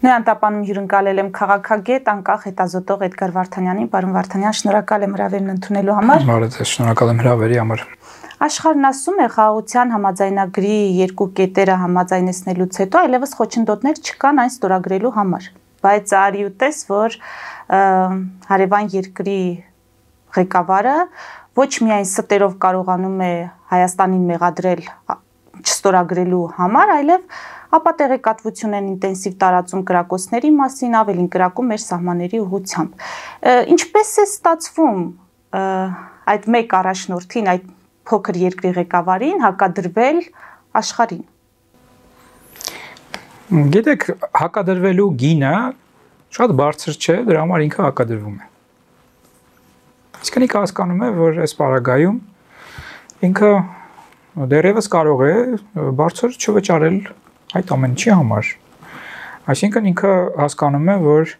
Նրան տապանում հյուրընկալել եմ քաղաքագետ, անկախ հետազոտող Էդգար Վարդանյանին, պարոն Վարդանյան, շնորհակալ եմ հրավերն ընդունելու համար։ Բարև ձեզ, շնորհակալ եմ հրավերի համար։ Աշխարհն ասում է խաղաղության համաձայնագրի երկու կետերը համաձայնեցնելուց հետո այլևս խոչընդոտներ չկան այն ստորագրելու համար, բայց արի ու տես, որ հարևան երկրի ղեկավարը ոչ միայն ստերով կարողանում է Հայաստանին մեղադրել չստորագրելու համար, այլև ապատեղեկատվություն են ինտենսիվ տարածում կրակոցների մասին, ավելին կրակում մեր սահմանների ուղղությամբ։ Ինչպես է ստացվում այդ մեկ առաջնորդին, այդ փոքր երկրի ղեկավարին հակադրվել աշխարհին։ Գիտեք, հակադրվելու գինը շատ բարձր չէ, դրա համար ինքը հակադրվում է։ Իսկ ինքը հասկանում է, որ այս պարագայում ինքը դեռևս կարող է բարձր չվճարել այդ ամենի համար։ Այսինքն ինքը հասկանում է, որ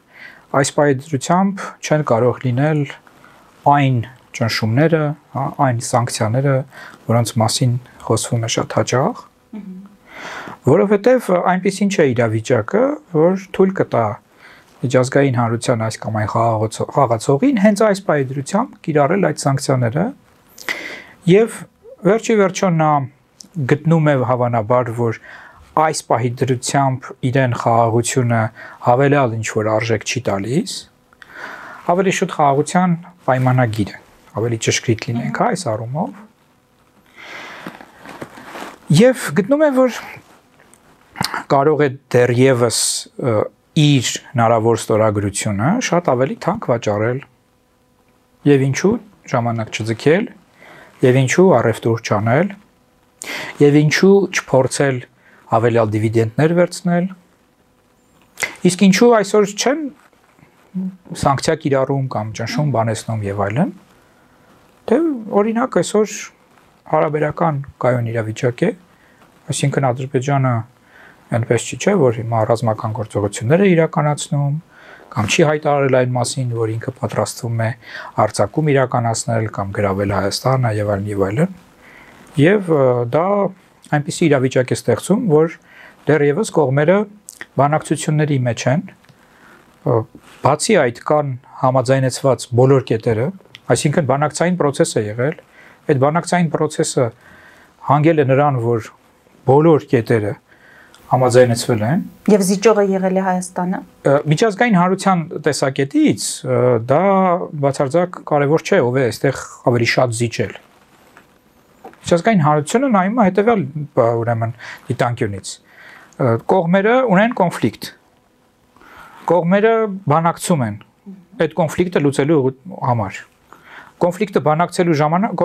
այս պայծրությամբ չեն կարող լինել այն ճնշումները, այն սանկցիաները, որոնց մասին խոսվում է շատ հաճախ, որովհետև այնպեսին չէ իրավիճակը, որ թույլ կտա միջազգային հանրության այս կամ այն խաղացողին հենց այս պայծրությամբ կիրառել այդ սանկցիաները, եւ վերջի վերջո նա գտնում է հավանաբար, որ այս պահի դրությամբ իրեն խաղաղությունը հավելյալ ինչ որ արժեք չի տալիս, ավելի շուտ խաղաղության պայմանագիր է, ավելի ճշգրիտ լինենք այս առումով, եւ գտնում է, որ կարող է դեռևս իր հնարավոր ստորագրությունը շատ ավելի թանկ վաճառել, եւ ինչու ժամանակ չձգել, եւ ինչու առևտուր չանել, եւ ինչու չփորձել հավելյալ դիվիդենդներ վերցնել, իսկ ինչու այսօր չեն սանկցիա կիրառում կամ ճնշում բանեցնում եւ այլն, թե օրինակ այսօր հարաբերական կայուն իրավիճակ է, այսինքն Ադրբեջանը այնպես չի, չէ, որ հիմա ռազմական գործողություններ է իրականացնում, կամ չի հայտարարել այն մասին, որ ինքը պատրաստվում է արձակում իրականացնել կամ գրավել Հայաստանը եւ այլն եւ այլն, եւ դա այնպիսի իրավիճակ է ստեղծում, որ դեռևս կողմերը բանակցությունների մեջ են, բացի այդ կան համաձայնեցված բոլոր կետերը, այսինքն բանակցային process է եղել, այդ բանակցային process-ը հանգել է նրան, որ բոլոր կետերը համաձայնեցվել են եւ զիջողը եղել է Հայաստանը։ Միջազգային հանրության տեսակետից դա բացարձակ կարևոր չէ, ով է այստեղ ավելի շատ զիջել։ Միջազգային հանրությունը նայում է հետեւյալ ուրեմն դիտանկյունից։ Կողմերը ունեն կոնֆլիկտ։ Կողմերը բանակցում են այդ կոնֆլիկտը լուծելու համար։ Կոնֆլիկտը բանակցելու ժամանակ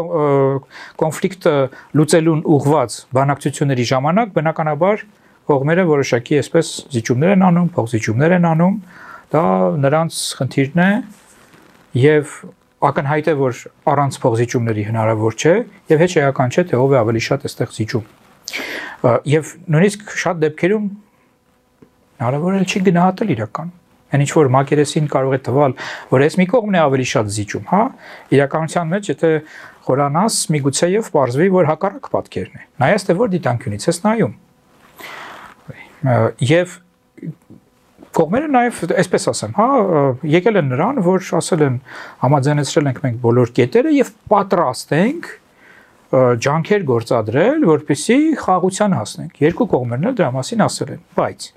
կոնֆլիկտը լուծելուն ուղղված բանակցությունների ժամանակ բնականաբար կողմերը որոշակի այսպես զիջումներ են անում, փոխզիջումներ են անում, դա նրանց խնդիրն է եւ ակնհայտ է, որ առանց փոխզիջումների հնարավոր չէ եւ հեչ էական չէ, թե ով է ավելի շատ այստեղ զիջում։ Եվ նույնիսկ շատ դեպքերում հնարավոր է չի գնահատել իրական։ Այն ինչ որ մակերեսին կարող է թվալ, որ այս մի կողմն է ավելի շատ զիջում, հա, իրականության մեջ եթե խորանաս միգուցե եւ պարզվի, որ հակառակ պատկերն է։ Նայած թե որ դիտանկյունից ես նայում։ Եվ կողմերը նաև այսպես ասեմ, հա, եկել են նրան, որ ասել են համաձայնեցրել ենք մենք բոլոր կետերը եւ պատրաստ ենք ջանքեր գործադրել, որպեսզի խաղաղության հասնենք։ Երկու կողմերն էլ դրա մասին ասել են, բայց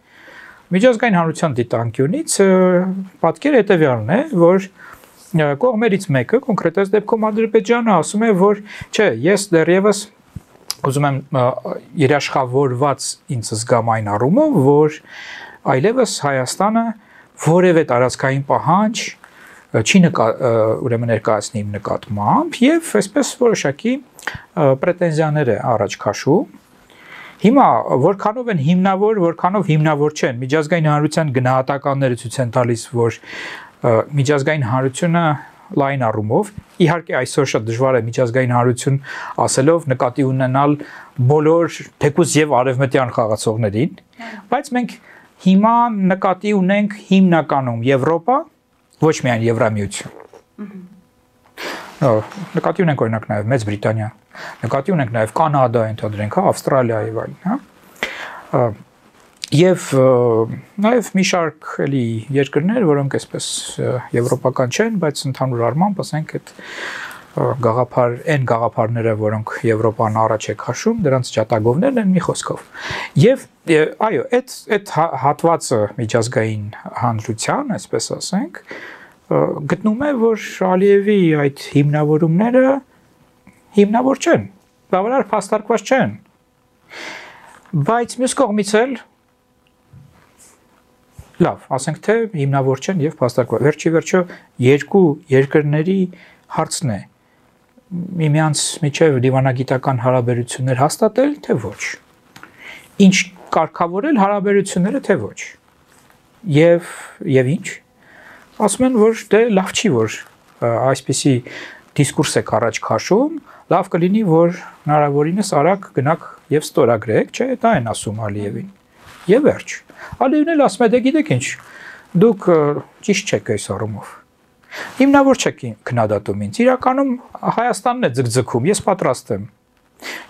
միջազգային հանրության դիտանկյունից պատկերը հետեւյալն է, որ կողմերից մեկը, կոնկրետ դեպքում Ադրբեջանը ասում է, որ չէ, ես դեռևս ուզում եմ երաշխավորված ինձ զգամ այն առումով, որ այլևս Հայաստանը որևէ տարածքային պահանջ չի ուրեմն ներկայացնի իմ նկատմամբ եւ այսպես որոշակի պրետենզիաներ է առաջ քաշում։ Հիմա որքանով են հիմնավոր, որքանով հիմնավոր չեն, միջազգային հանրության գնահատականները ցույց են տալիս, որ միջազգային հանրությունը լայն առումով, իհարկե այսօր շատ դժվար է միջազգային հանրություն ասելով նկատի ունենալ բոլոր թեկուզ եւ արևմտյան խաղացողներին, բայց մենք հիմա նկատի ունենք հիմնականում Եվրոպա, ոչ միայն Եվրամիություն։ Նկատի ունենք օրինակ նաեւ Մեծ Բրիտանիա, նկատի ունենք նաեւ Կանադա, ընդհանրենք, հա, Ավստրալիա եւ այլն, հա։ Եվ նաև մի շարք էլի երկրներ, որոնք այսպես եվրոպական չեն, բայց ընդհանուր առմամբ ասենք այդ գաղափարները, որոնք Եվրոպան առաջ է քաշում, դրանց ջատագովներն են մի խոսքով։ Եվ այո, այդ հատվածը միջազգային հանրության, այսպես ասենք, գտնում է, որ Ալիևի այդ հիմնավորումները հիմնավոր չեն, բավարար փաստարկված չեն։ Բայց մյուս կողմից էլ լավ, ասենք թե հիմնավոր չեն եւ փաստարկված։ Վերջի երկու երկրների հարցն է միմյանց միջև դիվանագիտական հարաբերություններ հաստատել, թե ոչ։ Ինչ կարգավորել հարաբերությունները, թե ոչ։ Եվ ինչ։ Ասում են, որ դե լավ չի, որ այսպիսի դիսկուրս եք առաջ քաշում, լավ կլինի, որ հնարավորինս արագ գնաք եւ ստորագրեք, չէ՞, դա են ասում Ալիևին։ Եվ վերջ։ Ալիևն էլ ասում է, դե գիտեք ինչ, դուք ճիշտ չեք այս առումով։ Հիմնավոր չեք քննադատում ինձ, իրականում Հայաստանն է ձգձգում, ես պատրաստ եմ։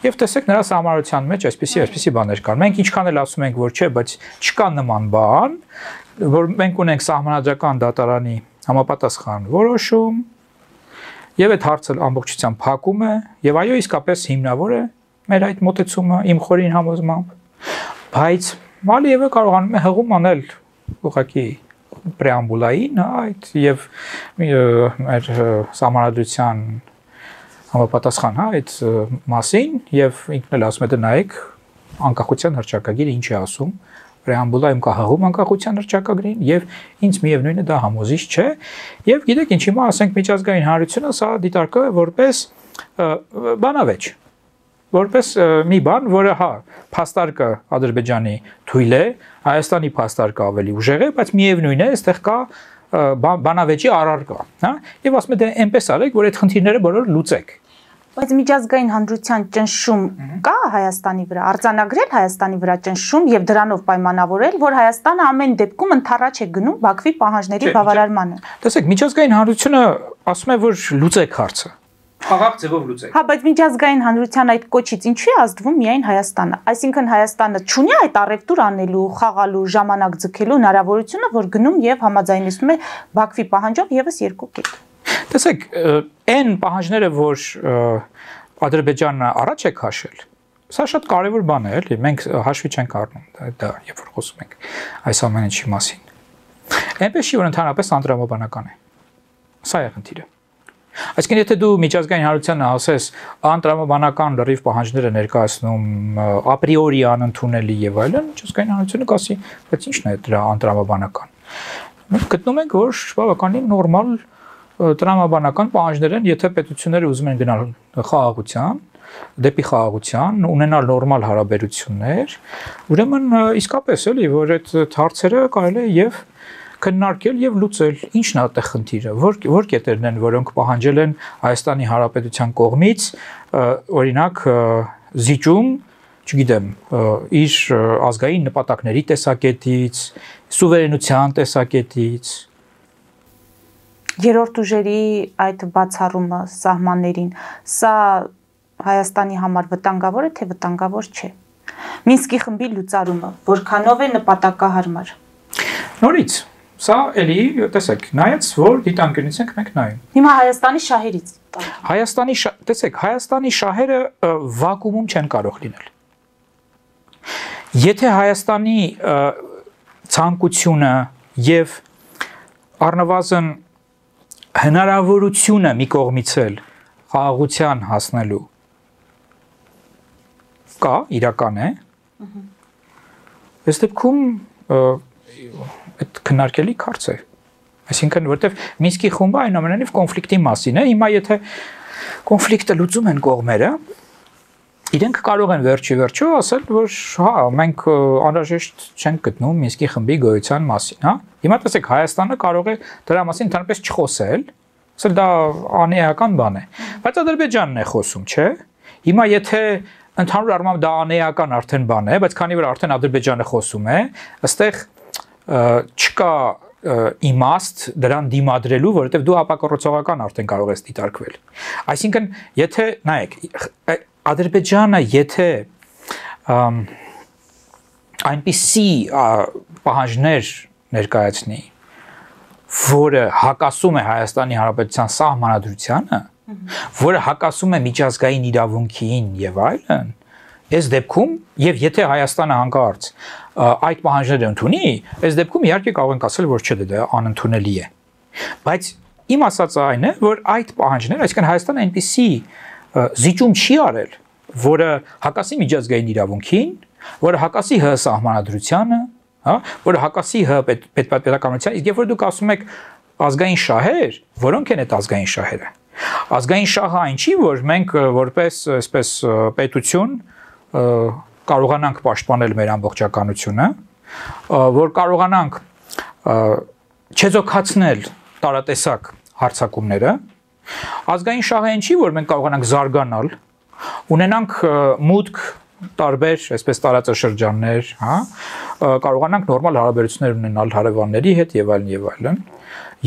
Եվ տեսեք նրա համարության մեջ այսպիսի բաներ կան։ Մենք ինչքան էլ ասում ենք, որ չէ, բայց չկա նման բան, որ մենք ունենք սահմանադրական դատարանի համապատասխան որոշում, եւ այդ հարցը ամբողջությամբ փակում է, եւ այո, իսկապես հիմնավոր է մեր այդ մոտեցումը իմ խորին համոզմամբ, բայց Ալիևը կարողանում է հղում անել ուղղակի պրեամբուլային, այդ եւ մեր սահմանադրության համապատասխան, այդ մասին եւ ինքն էլ ասում է դե նայեք անկախության հռչակագիրը ինչ է ասում, պրեամբուլայում կա հղում անկախության հռչակագրին եւ ինձ միևնույն է դա համոզիչ չէ եւ գիտեք ինչ հիմա ասենք միջազգային հանրությունը սա դիտարկը որպես բանավեճ որպես մի բան, որը հա, փաստարկը Ադրբեջանի թույլ է, Հայաստանի փաստարկը ավելի ուժեղ է, բայց միևնույն է, այստեղ կա բանավեճի առարկա, հա? Եվ ասում եմ դե այնպես արեք, որ այդ խնդիրները բոլորը լուծեք։ Բայց միջազգային հանրության ճնշում կա Հայաստանի վրա, արձանագրել Հայաստանի վրա ճնշում եւ դրանով պայմանավորել, որ Հայաստանը ամեն դեպքում ընդառաջ է գնում Բաքվի պահանջների բավարարմանը։ Տեսեք, միջազգային հանրությունը ասում է, որ լուծեք հարցը։ Խաղաղ ձևով լուծեք։ Հա, բայց միջազգային հանրության այդ կոչից ինչու է ազդվում միայն Հայաստանը։ Այսինքն Հայաստանը չունի այդ առևտուր անելու, խաղալու, ժամանակ ձգելու հնարավորությունը, որ գնում եւ համաձայնեցնում է Բաքվի պահանջով եւս երկու կետ։ Տեսեք, այն պահանջները, որ Ադրբեջանը առաջ է քաշել, սա շատ կարևոր բան է, էլի, մենք հաշվի չենք առնում դա, երբ որ խոսում ենք այս ամեն ինչի մասին։ Այնպես չի, որ ընդհանրապես անտրամաբանական է։ Սա է խնդիրը։ Այսինքն եթե դու միջազգային հանրությանը ասես անտրամաբանական լրիվ պահանջներ է ներկայացնում ապրիորի անընդունելի եւ այլն, միջազգային հանրությունը կասի, բայց ի՞նչն է դրա անտրամաբանական։ Մենք գտնում ենք, որ բավականին նորմալ տրամաբանական պահանջներ են, եթե պետությունները ուզում են գնալ խաղաղության, դեպի խաղաղության, ունենալ նորմալ հարաբերություններ, ուրեմն իսկապես էլի, որ այդ հարցերը կարելի է եւ քննարկել եւ լուծել։ Ինչն է այդտեղ խնդիրը, որ կետերն են, որոնք պահանջել են Հայաստանի Հանրապետության կողմից, օրինակ զիջում, չգիտեմ, իր ազգային նպատակների տեսակետից, սուվերենության տեսակետից։ Երրորդ ուժերի այդ բացառումը սահմաններին, սա Հայաստանի համար վտանգավոր է, թե վտանգավոր չէ։ Մինսկի խմբի լուծարումը, որքանով է նպատակահարմար։ Նորից սա էլի, տեսեք, նայած, որ դիտանկյունից ենք մենք նայում։ Հիմա Հայաստանի շահերից։ Տեսեք, Հայաստանի շահերը վակուումում չեն կարող լինել։ Եթե Հայաստանի ցանկությունը եւ առնվազն հնարավորությունը մի կողմից էլ խաղաղության հասնելու կա, իրական է։ Այս դեպքում այդ քննարկելի հարց է։ Այսինքն, որտեվ Մինսկի խումբը այնուամենայնիվ կոնֆլիկտի մասին է, հիմա եթե կոնֆլիկտը լուծում են կողմերը, իրենք կարող են վերջի ասել, որ հա, մենք անհրաժեշտ չենք գտնում Մինսկի խմբի գոյության մասին, հա։ Հիմա տեսեք, Հայաստանը կարող է դրա մասին ընդհանրապես չխոսել, ասել դա անեական բան է, բայց Ադրբեջանն է խոսում, չէ։ Հիմա եթե ընդհանուր առմամբ դա անեական արդեն բան է, բայց քանի որ արդեն Ադրբեջանը խոսում է, ըստեղ չկա իմաստ դրան դիմադրելու, որովհետև դու ապակառուցողական արդեն կարող ես դիտարկվել։ Այսինքն, եթե նայեք, Ադրբեջանը եթե այնպիսի պահանջներ ներկայացնի, որը հակասում է Հայաստանի Հանրապետության սահմանադրությանը, որը հակասում է միջազգային իրավունքին եւ այլն, այս դեպքում եւ եթե Հայաստանը հանկարծ այդ պահանջները ընդունի, այս դեպքում իհարկե կարող ենք ասել, որ չէ, դա անընդունելի է։ Բայց իմ ասածը այն է, որ այդ պահանջները, այսինքն Հայաստանը այնպիսի զիջում չի արել, որը հակասի միջազգային իրավունքին, որը հակասի ՀՀ սահմանադրությանը, հա, որը հակասի ՀՀ պետականությանը, իսկ երբ որ դուք ասում եք ազգային շահեր, որոնք են այդ ազգային շահերը։ Ազգային շահը այն չի, որ մենք որպես այսպես պետություն կարողանանք պաշտպանել մեր ամբողջականությունը, որ կարողանանք չեզոքացնել տարատեսակ հարձակումները, ազգային շահը այն չի, որ մենք կարողանանք զարգանալ, ունենանք մուտք տարբեր, այսպես տարածաշրջաններ, հա, կարողանանք նորմալ հարաբերություններ ունենալ հարևանների հետ եւ այլն եւ այլն։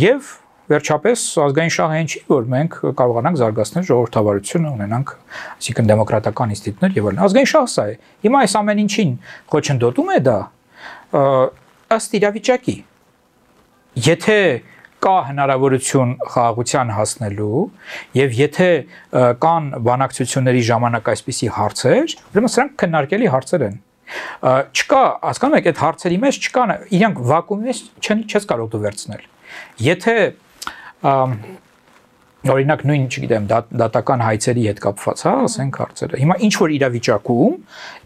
Եվ վերջապես ազգային շահը այն չի, որ մենք կարողանանք զարգացնել ժողովրդավարությունը, ունենանք, այսինքն դեմոկրատական ինստիտուտներ եւ այլն։ Ազգային շահը սա է։ Հիմա այս ամեն ինչին խոչընդոտում է դա ըստ իրավիճակի։ Եթե կա հնարավորություն խաղաղության հասնելու եւ եթե կան բանակցությունների ժամանակ այսպիսի հարցեր, ուրեմն սրանք քննարկելի հարցեր են։ Չկա, հասկանում եք, այդ հարցերի մեջ չկան, իրանք վակուումի մեջ չես կարող դու վերցնել։ Եթե օրինակ նույն, չգիտեմ, դատական հայցերի հետ կապված, հա, ասենք հարցերը։ Հիմա ինչ որ իրավիճակում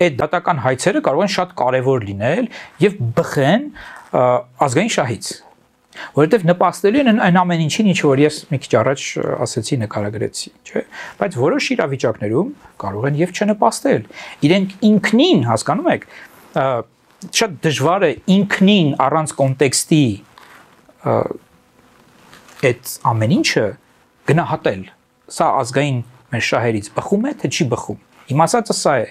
այդ դատական հայցերը կարող են շատ կարևոր լինել եւ բխեն ազգային շահից, որովհետեւ նպաստելու են այն ամեն ինչին, ինչ որ ես մի քիչ առաջ ասեցի, նկարագրեցի, չէ՞։ Բայց որոշ իրավիճակներում կարող են եւ չնպաստել։ Իրենք ինքնին, հասկանում եք, շատ դժվար է ինքնին առանց կոնտեքստի այդ ամեն ինչը գնահատել, սա ազգային մեր շահերից բխում է, թե չի բխում։ Իմ ասածը սա է։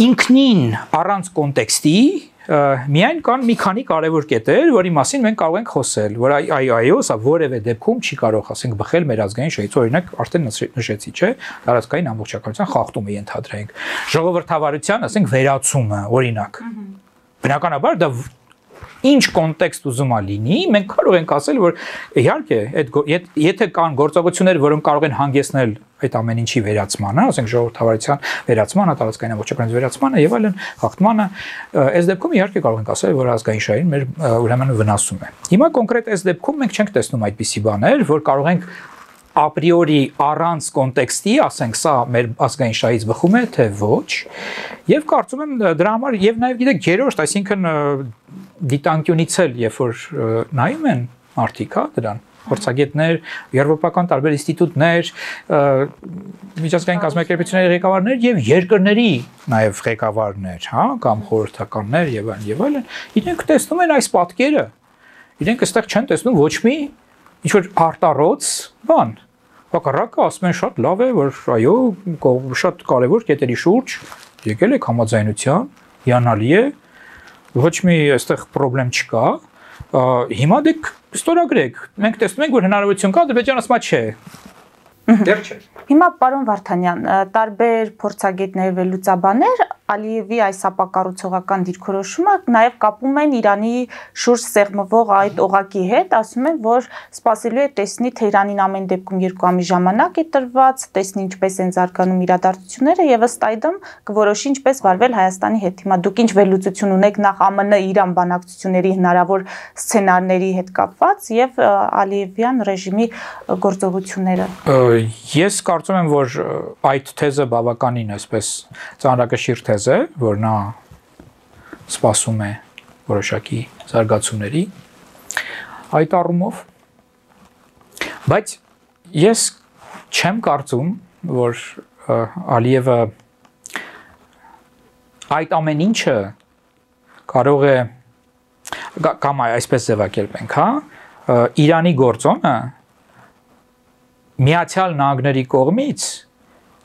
Ինքնին առանց կոնտեքստի միայն կան մի քանի կարևոր կետեր, որի մասին մենք կարող ենք խոսել, որ այո, սա որևէ դեպքում չի կարող, ասենք, բխել մեր ազգային շահից, օրինակ արդեն նշեցի, չէ՞, տարածքային ամբողջականության խախտումը ենթադրենք, ժողովրդավարության, ասենք, վերացումը, օրինակ։ Բնականաբար դա ինչ կոնտեքստ ուզում է լինի, մենք կարող ենք ասել, որ իհարկե, եթե կան գործողություններ, որոնք կարող են հանգեցնել այդ ամեն ինչի վերացմանը, ասենք ժողովրդավարության վերացմանը, տարածքային ամբողջականության վերացմանը եւ այլն, խախտմանը, այս դեպքում իհարկե կարող ենք ասել, որ ազգային շահին մեր ուրեմն վնասում է։ Հիմա կոնկրետ այս դեպքում մենք չենք տեսնում այդպիսի բաներ, որ կարող ենք ապրիորի առանց կոնտեքստի, ասենք, սա մեր ազգային շահից բխում է, թե ոչ, եւ կարծում եմ դրա համար եւ նաեւ գիտեք, երրորդ, այսինքն դիտանկյունից էլ, երբ որ նայում են մարդիկ, հա, դրան, փորձագետներ, եվրոպական տարբեր ինստիտուտներ, միջազգային կազմակերպությունների ղեկավարներ եւ երկրների նաեւ ղեկավարներ, հա, կամ խորհրդականներ եւ այլն, իրենք տեսնում են այս պատկերը։ Իրենք այստեղ չեն տեսնում ոչ մի ինչ որ արտառոց բան։ Հակառակը ասում են շատ լավ է, որ այո, շատ կարևոր կետերի շուրջ եկել եք համաձայնության, հիանալի է, ոչ մի այստեղ խնդրեմ չկա։ Հիմա դեք ստորագրեք։ Մենք տեսնում ենք, որ հնարավորություն կա, Ադրբեջանը ասում է չէ։ Դեռ չէ։ Հիմա պարոն Վարդանյան, տարբեր փորձագետներ, վերլուծաբաններ Ալիևի այս ապակառուցողական դիրքորոշումը նաև կապում են Իրանի շուրջ սեղմվող այդ օղակի հետ, ասում են, որ սպասելու է տեսնի, թե Իրանին ամեն դեպքում 2 ամի ժամանակ է տրված, տեսնի ինչպես են զարգանում իրադարձությունները եւ ըստ այդմ կորոշի ինչպես վարվել Հայաստանի հետ։ Հիմա դուք ինչ վերլուծություն ունեք նախ ԱՄՆ-Իրան բանակցությունների հնարավոր սցենարների հետ կապված եւ Ալիևյան ռեժիմի գործողությունները։ Ես կարծում եմ, որ այդ թեզը բավականին այսպես ծանրակշիռ թեզ է, որ նա սպասում է որոշակի զարգացումների այդ առումով, բայց ես չեմ կարծում, որ Ալիևը այդ ամեն ինչը կարող է կամ այսպես ձևակերպենք, հա, Իրանի գործոնը Միացյալ Նահանգների կողմից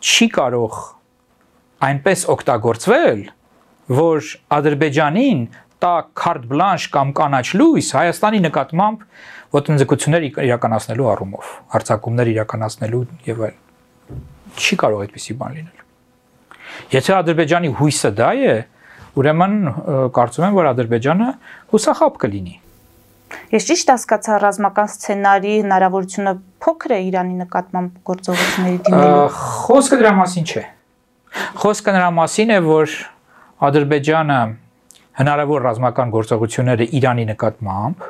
չի կարող այնպես օգտագործվել, որ Ադրբեջանին տա քարտ բլանշ կամ կանաչ լույս Հայաստանի նկատմամբ ոտնձգություններ իրականացնելու առումով, հարձակումներ իրականացնելու եւ այլն։ Չի կարող այդպիսի բան լինել։ Եթե Ադրբեջանի հույսը դա է, ուրեմն կարծում եմ, որ Ադրբեջանը հուսախաբ կլինի։ Ես ճիշտ հասկացա, ռազմական սցենարի հնարավորությունը փոքր է Իրանի նկատմամբ գործողությունների դիմելու։ Խոսքը դրա մասին չէ։ Խոսքը նրա մասին է, որ Ադրբեջանը հնարավոր ռազմական գործողությունները Իրանի նկատմամբ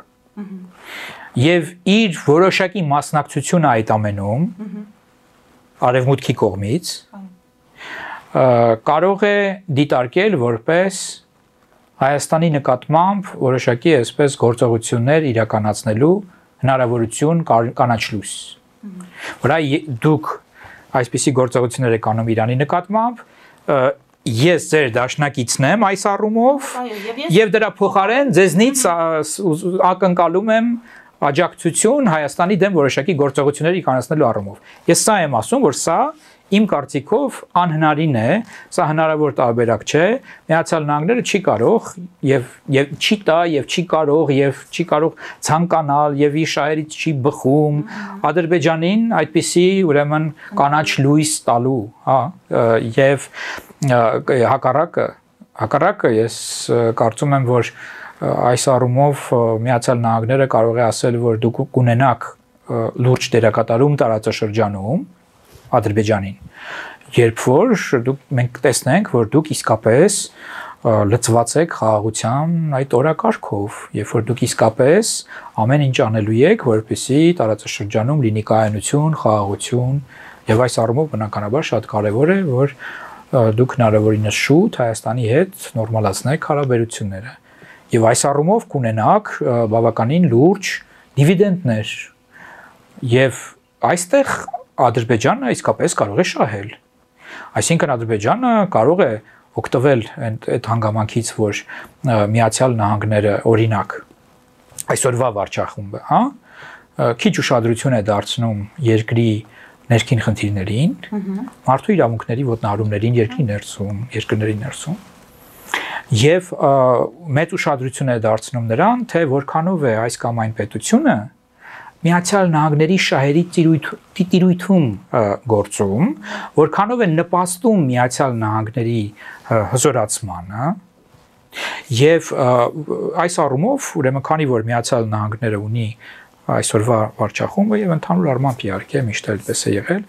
եւ իր որոշակի մասնակցությունը այդ ամենում արևմուտքի կողմից կարող է դիտարկել որպես Հայաստանի նկատմամբ որոշակի այսպես գործողություններ իրականացնելու հնարավորություն կանաչ լույս։ Որը դուք այսպիսի գործողություններ եք անում Իրանի նկատմամբ, ես ձեր դաշնակիցն եմ այս առումով եւ դրա փոխարեն ձեզնից ակնկալում եմ աջակցություն Հայաստանի դեմ որոշակի գործողություններ իրականացնելու առումով։ Ես սա եմ ասում, որ սա իմ կարծիքով անհնարին է, սա հնարավոր տարբերակ չէ, Միացյալ Նահանգները չի կարող եւ չի տա եւ չի կարող ցանկանալ եւ իր շահերից չի բխում Ադրբեջանին այդպիսի ուրեմն կանաչ լույս տալու, հա, եւ հակառակը ես կարծում եմ, որ այս առումով Միացյալ Նահանգները կարող է ասել, որ դուք կունենաք լուրջ դերակատարում տարածաշրջանում Ադրբեջանին, երբ որ մենք տեսնենք, որ դուք իսկապես լծված եք խաղաղության այդ օրակարգով, երբ որ դուք իսկապես ամեն ինչ անելու եք, որպեսզի տարածաշրջանում լինի կայունություն, խաղաղություն, եւ այս առումով բնականաբար շատ կարեւոր է, որ դուք հնարավորինս շուտ Հայաստանի հետ նորմալացնեք հարաբերությունները։ Եվ այս առումով կունենաք բավականին լուրջ դիվիդենդներ։ Եվ այստեղ Ադրբեջանը իսկապես կարող է շահել։ Այսինքն Ադրբեջանը կարող է օգտվել այդ հանգամանքից, որ Միացյալ Նահանգները օրինակ այսօրվա վարչախումբը, հա, քիչ ուշադրություն է դարձնում երկրի ներքին խնդիրներին, մարդու իրավունքների ոտնահարումներին երկրների ներսում, եւ մեծ ուշադրություն է դարձնում նրան, թե որքանով է այս կամ այն պետությունը Միացյալ Նահանգների շահերի տիրույթում գործում, որքանով է նպաստում Միացյալ Նահանգների հզորացմանը, եւ այս առումով, ուրեմն քանի որ Միացյալ Նահանգները ունի այսօրվա վարչախումբը եւ ընդհանուր առմամբ իհարկե միշտ այդպես է եղել,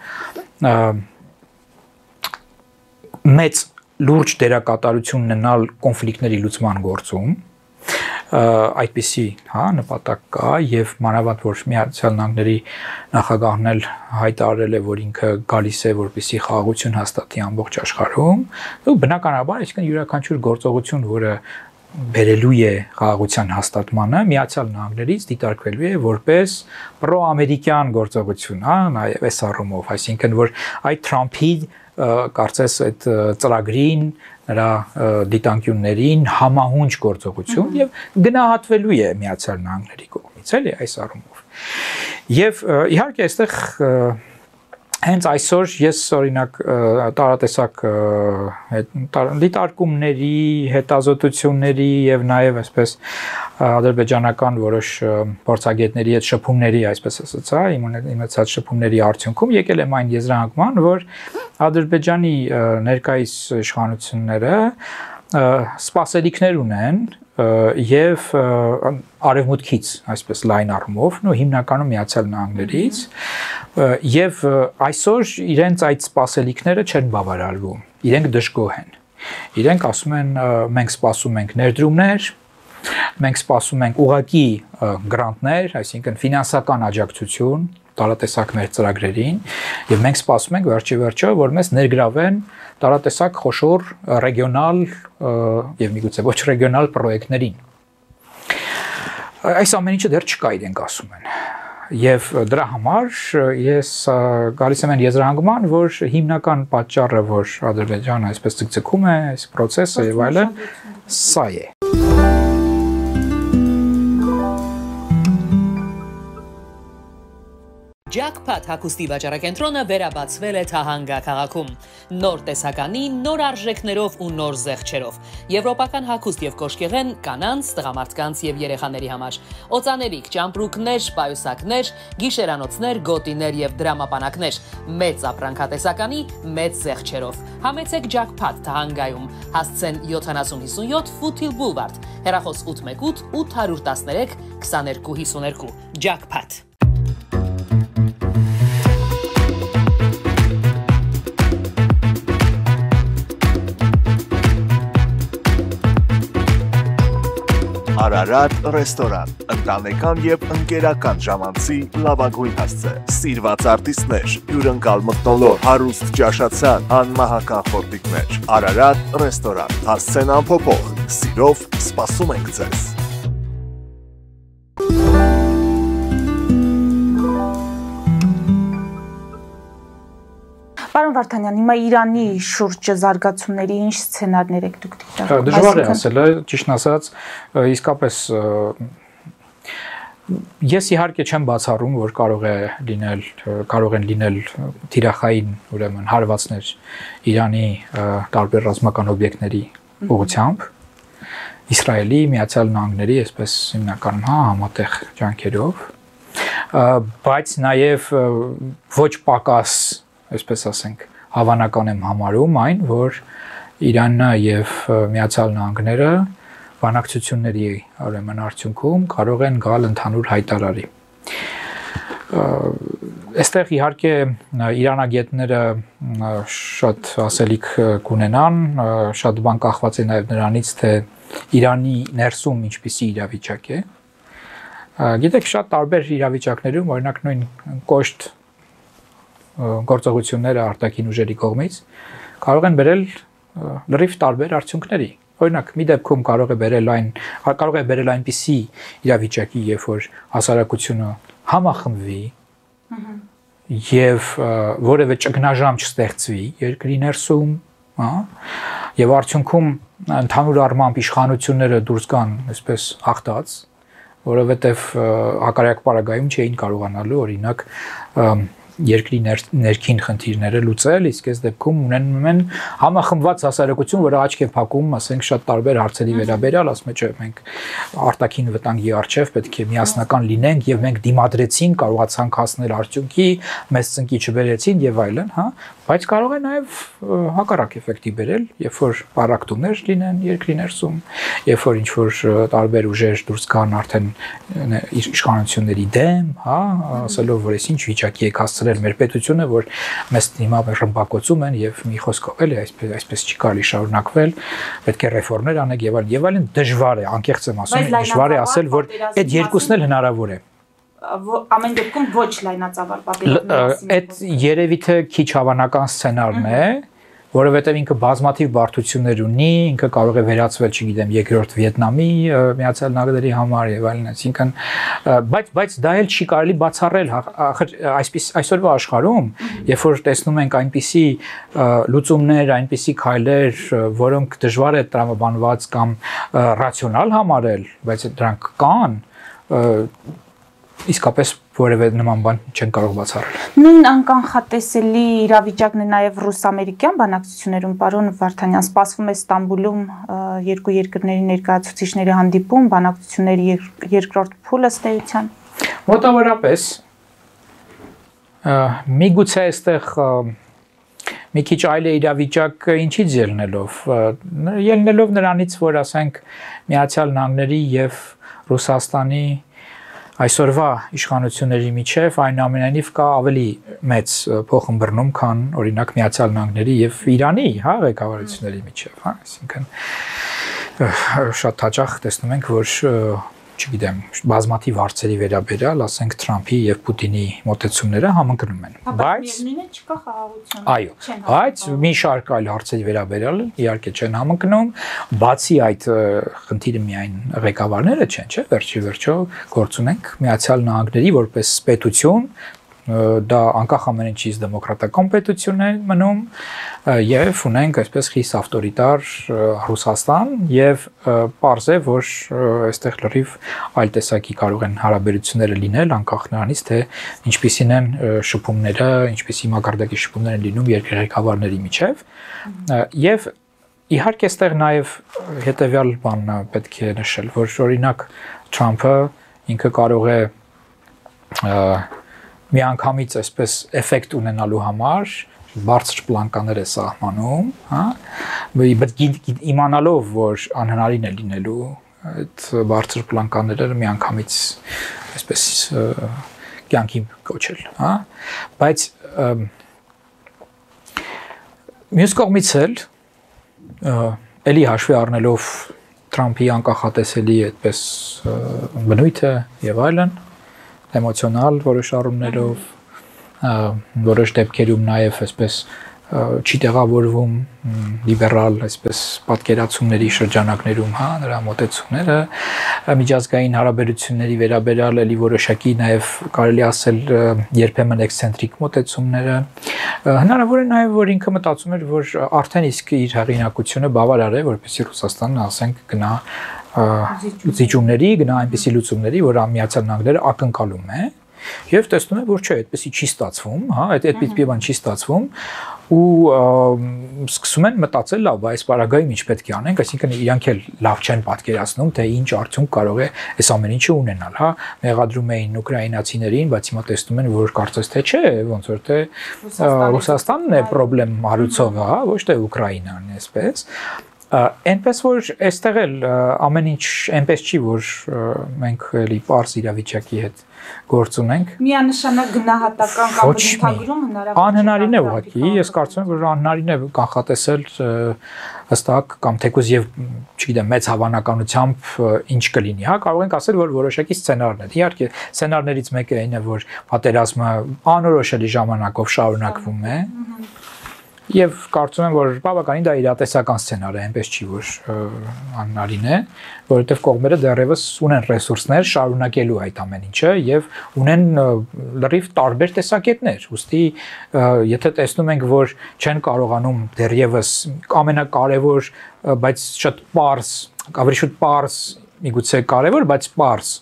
մեծ լուրջ դերակատարություն ունենալ կոնֆլիկտների լուծման գործում, այդպիսի, հա, նպատակ կա եւ մանավանդ որ Միացյալ Նահանգների նախագահն էլ հայտարարել է, որ ինքը գալիս է որպեսզի խաղաղություն հաստատի ամբողջ աշխարհում, ու բնականաբար այսինքն յուրաքանչյուր գործողություն, որը բերելու է խաղաղության հաստատմանը, Միացյալ Նահանգներից դիտարկվելու է որպես պրոամերիկյան գործողություն, հա, նաեւ այս առումով, այսինքն որ այդ Թրամփի կարծես այդ ծրագրին նրա դիտանկյուններին համահունչ գործողություն եւ գնահատվելու է Միացյալ Նահանգների կողմից, էլի այս առումով։ Եվ իհարկե այստեղ հենց այսօր ես օրինակ տարատեսակ դիտարկումների, հետազոտությունների եւ նաեւ այսպես ադրբեջանական որոշ փորձագետների հետ շփումների, այսպես ասած, իմացած շփումների արդյունքում եկել եմ այն եզրահանգման, որ Ադրբեջանի ներկայիս իշխանությունները սպասելիքներ ունեն եւ արևմուտքից, այսպես լայն առումով, նո հիմնականում Միացյալ Նահանգներից եւ այսօր իրենց այդ սպասելիքները չեն բավարարվում, իրենք դժգոհ են։ Իրենք ասում են մենք սպասում ենք ներդրումներ, մենք սպասում ենք ուղղակի գրանտներ, այսինքն ֆինանսական աջակցություն տարատեսակ մեր ծրագրերին եւ մենք սպասում ենք վերջիվերջո որ մեզ ներգրավեն տարատեսակ խոշոր ռեգիոնալ եւ միգուցե ոչ ռեգիոնալ պրոյեկտներին։ Այս ամեն ինչը դեռ չկա, իրենք ասում են։ Եվ դրա համար ես գալիս եմ այն եզրահանգման, որ հիմնական պատճառը, որ Ադրբեջանը այսպես ցկցկում է այս process-ը եւ այլն, սա է։ Jackpot հագուստի վաճառակենտրոնը վերաբացվել է Թահանգա քաղաքում։ Նոր տեսականի, նոր արժեքներով ու նոր զեղչերով։ Եվրոպական հագուստ եւ կոշկեղեն կանանց, տղամարդկանց եւ երեխաների համար։ Օծանելիք, ճամպրուկներ, պայուսակներ, գիշերանոցներ, գոտիներ եւ դրամապանակներ։ Մեծ ապրանքատեսականի, մեծ զեղչերով։ Համեցեք Jackpot Թահանգայում։ Հասցեն 7057 Foothill Boulevard։ Հեռախոս 818 813 2252։ Jackpot Արարատ ռեստորան, ընտանեկան եւ ընկերական ժամանցի լավագույն հասցե, սիրված արտիստներ, հյուրընկալ մթնոլորտ, հարուստ ճաշացան, անմահական խորտիկներ, Արարատ ռեստորան, հասցեն անփոփոխ, սիրով սպասում ենք ձեզ։ Պարոն Վարդանյան, հիմա Իրանի շուրջ զարգացումների ինչ սցենարներ եք դուք դիտարկում։ Դժվար է ասել, ճիշտ ասած, իսկապես ես իհարկե չեմ բացառում, որ կարող են լինել թիրախային, ուրեմն հարվածներ Իրանի տարբեր ռազմական օբյեկտների ուղղությամբ, Իսրայելի, Միացյալ Նահանգների, այսպես հիմնականում համատեղ ջանքերով, բայց նաև ոչ պակաս, այսպես ասենք, հավանական եմ համարում այն, որ Իրանը եւ Միացյալ Նահանգները բանակցությունների ուրեմն արդյունքում կարող են գալ ընդհանուր հայտարարի։ Այստեղ իհարկե իրանագետները շատ ասելիք կունենան, շատ բան կախված է նաև նրանից, թե Իրանի ներսում ինչպիսի իրավիճակ է։ Գիտեք, շատ տարբեր իրավիճակներում, օրինակ նույն կոշտ գործողությունները արտաքին ուժերի կողմից կարող են բերել լրիվ տարբեր արդյունքների։ Օրինակ, մի դեպքում կարող է բերել այնպիսի իրավիճակի, երբ որ հասարակությունը համախմբվի եւ որևէ ճգնաժամ չստեղծվի երկրի ներսում, եւ արդյունքում ընդհանուր առմամբ իշխանությունները դուրս գան, այսպես հաղթած, որովհետեւ հակառակ պարագայում չէին կարողանալու օրինակ երկրի ներքին խնդիրները լուծել, իսկ այս դեպքում ունենում են համախմբված հասարակություն, որը աչք է փակում, ասենք, շատ տարբեր հարցերի վերաբերյալ, ասում է, չէ, մենք արտաքին վտանգի առջև պետք է միասնական լինենք եւ մենք դիմադրեցինք, կարողացանք հասնել արդյունքի, մեծ ծնկի չբերեցին եւ այլն, բայց կարող է նաեւ հակառակ էֆեկտի բերել, երբ որ պարակտումներ լինեն երկրի ներսում, երբ որ ինչ որ տարբեր ուժեր դուրս գան արդեն իշխանությունների դեմ, ասելով, որ այս ինչ վիճակի եք հասցրել մեր պետությունը, որ մեզ հիմա ռմբակոծում են եւ մի խոսքով էլի այսպես չի կարելի շարունակվել, պետք է ռեֆորմներ անենք եւ այլն, դժվար է, անկեղծ եմ ասում, դժվար է ասել, որ այդ երկուսն էլ հնարավոր է։ Ամեն դեպքում ոչ լայնածավալ պատերազմի այդ երևի թե քիչ հավանական սցենարն է, որովհետև ինքը բազմաթիվ բարդություններ ունի, ինքը կարող է վերածվել, չգիտեմ, երկրորդ Վիետնամի Միացյալ Նահանգների համար եւ այլն, այսինքն, բայց դա էլ չի կարելի բացառել, այսօրվա աշխարհում, երբ որ տեսնում ենք այնպիսի լուծումներ, այնպիսի քայլեր, որոնք դժվար է տրամաբանված կամ ռացիոնալ համարել, բայց դրանք կան, իսկապես որևէ նման բան չեն կարող բացառել։ Նույն անկանխատեսելի իրավիճակն է նաև ռուս-ամերիկյան բանակցություններում, պարոն Վարդանյան, սպասվում է Ստամբուլում երկու երկրների ներկայացուցիչների հանդիպում, բանակցությունների երկրորդ փուլը ըստ էության։ Մոտավորապես միգուցե այստեղ մի քիչ այլ է իրավիճակը ինչից ելնելով նրանից, որ ասենք Միացյալ Նահանգների եւ Ռուսաստանի այսօրվա իշխանությունների միջև այնուամենայնիվ կա ավելի մեծ փոխըմբռնում, քան օրինակ Միացյալ Նահանգների եւ Իրանի, ղեկավարությունների միջև, այսինքն շատ հաճախ տեսնում ենք, որ չգիտեմ, բազմաթիվ հարցերի վերաբերյալ, ասենք Թրամփի եւ Պուտինի մոտեցումները համընկնում են, բայց միևնույն է չկա խաղաղություն։ Այո, բայց մի շարք այլ հարցերի վերաբերյալ իհարկե չեն համընկնում, բացի այդ խնդիրը միայն ղեկավարները չեն, չէ՞, վերջի վերջո գործ ունենք Միացյալ Նահանգների որպես պետություն, դա անկախ ամեն ինչից դեմոկրատական պետություն է մնում եւ ունենք այսպես խիստ ավտորիտար Ռուսաստան եւ պարզ է որ այստեղ լրիվ այլ տեսակի կարող են հարաբերությունները լինել անկախ նրանից թե ինչպիսին են շփումները, ինչպիսի մակարդակի շփումներ են լինում երկրի ղեկավարների միջև եւ իհարկե այստեղ նաեւ հետեւյալ բանն պետք է նշել որ օրինակ Թրամփը ինքը կարող է միանգամից այսպես էֆեկտ ունենալու համար բարձր պլանկաներ է սահմանում, հա, բայց իմանալով որ անհնարին է լինելու այդ բարձր պլանկաները միանգամից այսպես կյանքի կոչել, հա, բայց մյուս կողմից էլ էլի հաշվի առնելով Թրամփի անկախատեսելի այդպես բնույթը եւ այլն էմոցիոնալ որոշ առումներով որոշ դեպքերում նաև այսպես չի տեղավորվում լիբերալ այսպես պատկերացումների շրջանակներում, հա, նրա մոտեցումները միջազգային հարաբերությունների վերաբերյալ էլի որոշակի նաև կարելի ասել երբեմն էքսցենտրիկ մոտեցումները հնարավոր է նաև որ ինքը մտածում էր որ արդեն իսկ իր հեղինակությունը բավարար է որպեսզի Ռուսաստանը ասենք գնա զիջումների գնա այնպիսի լուծումների որ Միացյալ Նահանգները ակնկալում է եւ տեսնում է որ չէ այդպեսի չի ստացվում հա այդպիսի բան չի ստացվում ու սկսում են մտածել լավ այս բարագայում ինչ պետք է անենք այսինքն իրանք էլ լավ չեն պատկերացնում թե ինչ արդյունք կարող է այս ամեն ինչը ունենալ հա մեղադրում էին ուկրաինացիներին բայց հիմա տեսնում են որ կարծես թե չէ ոնց որ թե Ռուսաստանն է խնդրեմ հարուցողը հա ոչ թե Ուկրաինան այսպես այնպես որ այստեղ էլ ամեն ինչ այնպես չի որ մենք էլի པարզ իրավիճակի հետ գործ ունենք միանշանակ գնահատական կամ բնութագրում հնարավոր անհնարին է ուղղակի ես կարծում եմ որ անհնարին է կանխատեսել հստակ կամ թեկուզ եւ չգիտեմ մեծ հավանականությամբ ինչ կլինի հա կարող ենք ասել որ որոշակի սցենարներ իհարկե սցենարներից մեկը այն է որ պատերազմը անորոշելի ժամանակով շարունակվում է Եվ կարծում եմ, որ բավականին դա իրատեսական սցենար է, այնպես չի, որ անհնարին է, որովհետև կողմերը դեռևս ունեն ռեսուրսներ շարունակելու այդ ամեն ինչը եւ ունեն լրիվ տարբեր տեսակետներ։ Ուստի եթե տեսնում ենք, որ չեն կարողանում դեռևս ամենակարևոր, բայց շատ պարզ, ավելի շուտ պարզ, միգուցե կարևոր, բայց պարզ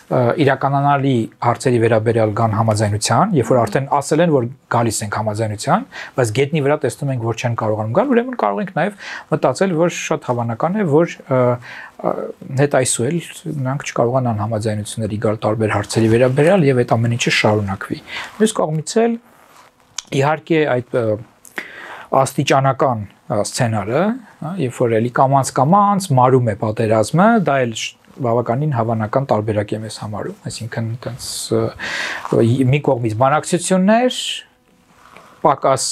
իրականանալի հարցերի վերաբերյալ կան համաձայնության, երբ որ արդեն ասել են, որ գալիս ենք համաձայնության, բայց գետնի վրա տեսնում ենք, որ չեն կարողանում գալ, ուրեմն կարող ենք նաև մտածել, որ շատ հավանական է, որ հետ այսուհել նրանք չկարողանան համաձայնությունների գալ տարբեր հարցերի վերաբերյալ եւ այդ ամեն ինչը շարունակվի։ Մյուս կողմից էլ իհարկե այդ աստիճանական սցենարը, երբ որ էլի կամած մարում է պատերազմը, դա էլ բավականին հավանական տարբերակ եմ ես համարում, այսինքն այտենց մի կողմից բանակցություններ, պակաս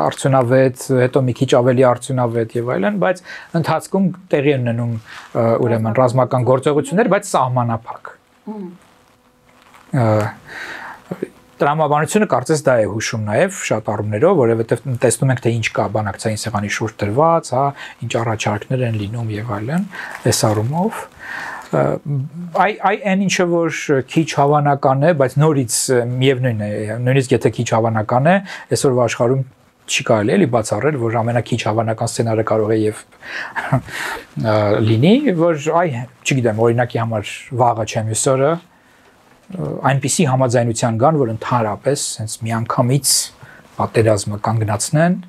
արդյունավետ, հետո մի քիչ ավելի արդյունավետ եւ այլն, բայց ընթացքում տեղի են ունենում ուրեմն ռազմական գործողություններ, բայց սահմանափակ։ Տրամաբանությունը կարծես դա է հուշում նաև շատ առումներով, որովհետև տեսնում ենք թե ինչ կա բանակցային սեղանի շուրջ դրված, հա, ինչ առաջարկներ են լինում եւ այլն, այս առումով այն ինչը որ քիչ հավանական է, բայց նորից միևնույն է, նույնիսկ եթե քիչ հավանական է, այսօրվա աշխարհում չի կարելի էլի բացառել, որ ամենաքիչ հավանական սցենարը կարող է եւ լինի, որ չգիտեմ, օրինակի համար վաղը չեմ յուսորը այնպիսի համաձայնության կան, որ ընդհանրապես հենց միանգամից պատերազմը կանգնացնեն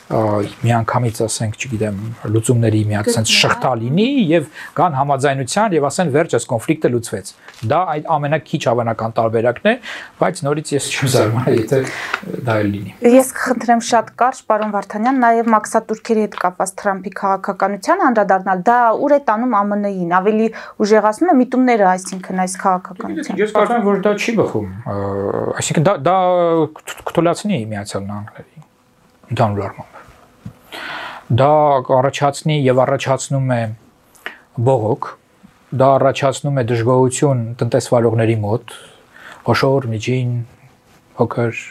միանգամից ասենք, չգիտեմ, լուծումների մի հատ sense շղթա լինի եւ կան համաձայնության եւ ասեն վերջ այս կոնֆլիկտը լուծվեց։ Դա այդ ամենաքիչ հավանական տարբերակն է, բայց նորից ես չեմ զարմանում, եթե դա էլ լինի։ Ես կխնդրեմ շատ կարճ, պարոն Վարդանյան, նաեւ մաքսատուրքերի հետ կապված Թրամփի քաղաքականության անդրադառնալ, դա ուր է տանում ԱՄՆ-ին, ավելի ուժեղացնում է միտումները, այսինքն այս քաղաքականության։ Ես կարծում եմ, որ դա չի բխում, այսինքն դա կթույլատնի Միացյալ Նահանգներին ընդհանուր առմամբ։ Դա առաջացնի եւ առաջացնում է բողոք, դա առաջացնում է դժգոհություն տնտեսվարողների մոտ, խոշոր, միջին, փոքր,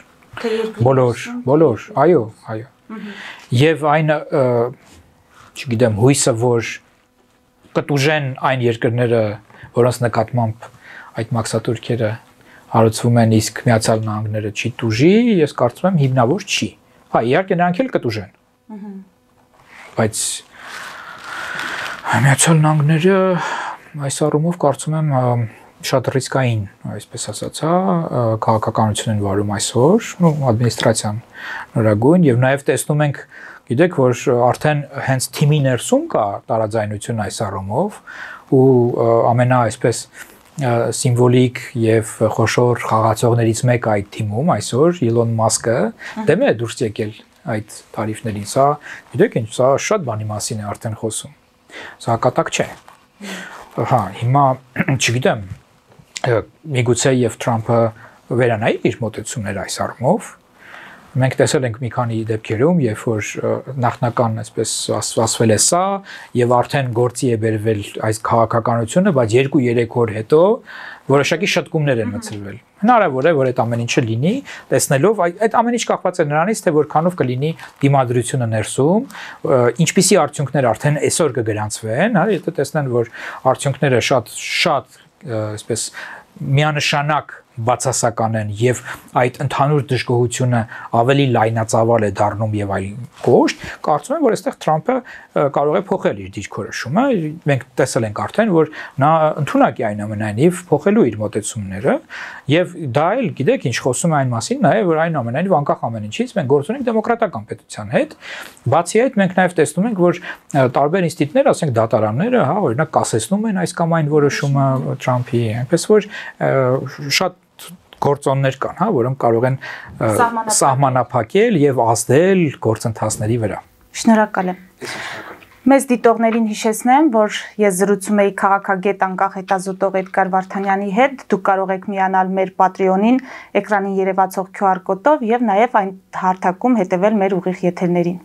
բոլոր, այո։ Եվ այն, չգիտեմ, հույսը, որ կտուժեն այն երկրները, որոնց նկատմամբ այդ մաքսատուրքերը հարուցվում են, իսկ Միացյալ Նահանգները չի տուժի, ես կարծում եմ հիմնավոր չի։ Հա, իհարկե նրանք էլ կտուժեն։ Բայց Միացյալ Նահանգները այս առումով կարծում եմ շատ ռիսկային, այսպես ասած, քաղաքականություն են վարում այսօր, ադմինիստրացիան նորագույն եւ նաեւ տեսնում ենք, գիտեք, որ արդեն հենց թիմի ներսում կա տարաձայնություն այս առումով ու ամենա այսպես սիմվոլիկ եւ խոշոր խաղացողներից մեկը այդ թիմում այսօր Իլոն Մասկը դեմ է դուրս եկել այդ տարիֆներին, սա գիտեք ինչ, սա շատ բանի մասին է արդեն խոսում։ Սա կատակ չէ։ Հա, հիմա չգիտեմ, միգուցե եւ Թրամփը վերանայի իր մոտեցումները այս առումով։ Մենք տեսել ենք մի քանի դեպքերում, երբ որ նախնական այսպես ասվել է սա եւ արդեն գործի է բերվել այս քաղաքականությունը, բայց 2-3 օր հետո որոշակի շտկումներ են մտցրվել։ Հնարավոր է, որ այդ ամեն ինչը լինի, տեսնելով այդ ամեն ինչ կախված է նրանից, թե որքանով կլինի դիմադրությունը ներսում, ինչպիսի արդյունքներ արդեն այսօր կգրանցվեն, հա, եթե տեսնեն, որ արդյունքները շատ այսպես միանշանակ բացասական են եւ այդ ընդհանուր դժգոհությունը ավելի լայնածավալ է դառնում եւ այլ կոշտ, կարծում եմ, որ այստեղ Թրամփը կարող է փոխել իր դիրքորոշումը։ Մենք տեսել ենք արդեն, որ նա ընդունակ է այնուամենայնիվ փոխելու իր մոտեցումները եւ դա էլ գիտեք ինչ խոսում է այն մասին նաեւ, որ այնուամենայնիվ անկախ ամեն ինչից մենք գործ ունենք դեմոկրատական պետության հետ։ Բացի այդ մենք նաեւ տեսնում ենք, որ տարբեր ինստիտուտներ, ասենք դատարանները, հա, օրինակ կասեցնում են այս կամ այն որոշումը Թրամփի, այնպես որ շատ գործոններ կան, հա, որոնք կարող են սահմանափակել եւ ազդել գործընթացների վրա։ Շնորհակալ եմ։ Մեզ դիտողներին հիշեցնեմ, որ ես զրուցում էի քաղաքագետ անկախ հետազոտող Էդգար Վարդանյանի հետ, դուք կարող եք միանալ մեր Patreon-ին, էկրանին երևացող QR կոդով եւ նաեւ այն հարթակում հետեւել մեր ուղիղ եթերներին։